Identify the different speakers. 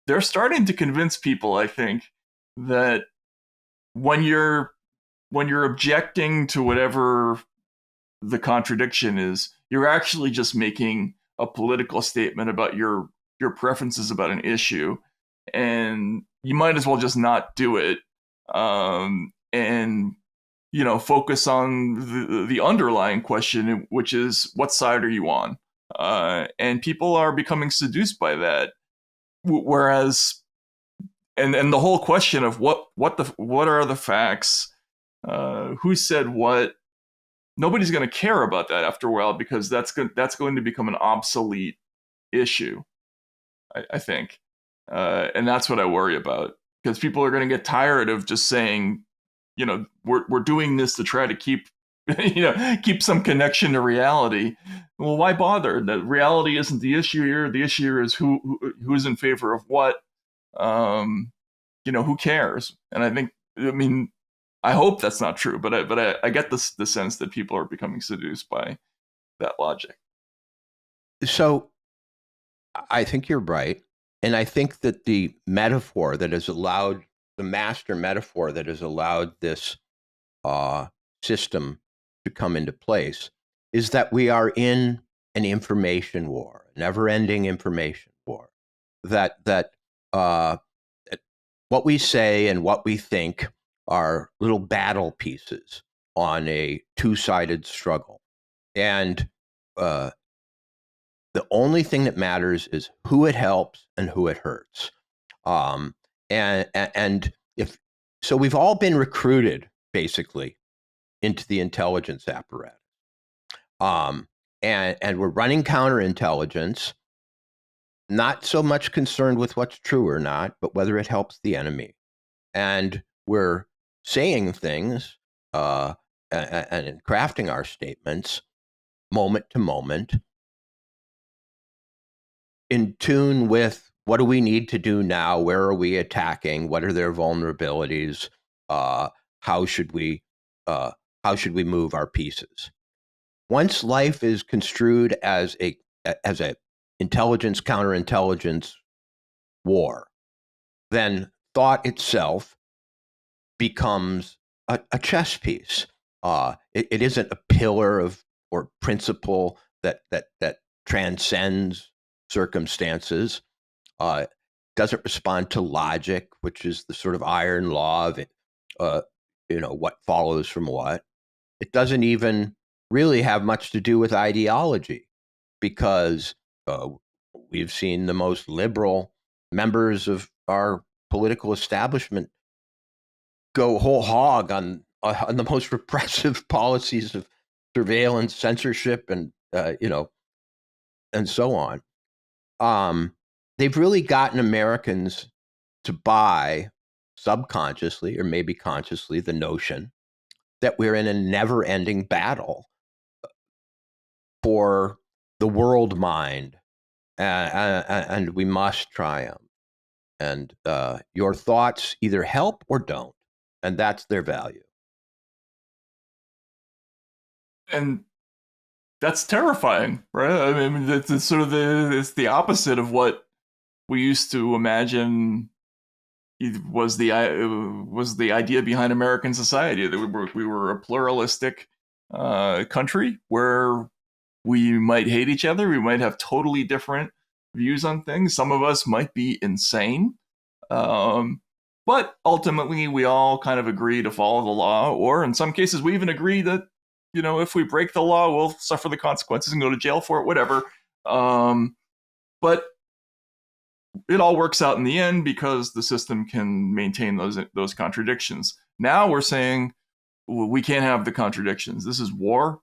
Speaker 1: they're starting to convince people, I think, that when you're objecting to whatever the contradiction is, you're actually just making a political statement about your preferences about an issue, and you might as well just not do it, and focus on the underlying question, which is what side are you on? And people are becoming seduced by that. Whereas, and the whole question of what are the facts, who said what, nobody's going to care about that after a while, because that's going to become an obsolete issue, I think, and that's what I worry about, because people are going to get tired of just saying, we're doing this to try to keep keep some connection to reality. Well, why bother? The reality isn't the issue here. The issue is who's in favor of what. Who cares? And I hope that's not true, but I get the sense that people are becoming seduced by that logic.
Speaker 2: So I think you're right. And I think that the metaphor that has allowed, the master metaphor that has allowed this system to come into place, is that we are in an information war, a never-ending information war. That what we say and what we think are little battle pieces on a two-sided struggle. And the only thing that matters is who it helps and who it hurts. And if so, we've all been recruited basically into the intelligence apparatus. And we're running counterintelligence, not so much concerned with what's true or not, but whether it helps the enemy. And we're saying things and crafting our statements moment to moment, in tune with what do we need to do now? Where are we attacking? What are their vulnerabilities? How should we move our pieces? Once life is construed as a intelligence counterintelligence war, then thought itself becomes a chess piece. It isn't a pillar of or principle that transcends circumstances. Doesn't respond to logic, which is the sort of iron law of it, what follows from what. It doesn't even really have much to do with ideology, because we've seen the most liberal members of our political establishment go whole hog on the most repressive policies of surveillance, censorship, and and so on. They've really gotten Americans to buy, subconsciously or maybe consciously, the notion that we're in a never-ending battle for the world mind, and we must triumph. And your thoughts either help or don't, and that's their value.
Speaker 1: And that's terrifying, right? I mean, it's sort of it's the opposite of what we used to imagine was the idea behind American society, that we were a pluralistic country where we might hate each other, we might have totally different views on things. Some of us might be insane, but ultimately we all kind of agree to follow the law, or in some cases we even agree that if we break the law, we'll suffer the consequences and go to jail for it, whatever. But it all works out in the end because the system can maintain those contradictions. Now we're saying we can't have the contradictions. This is war.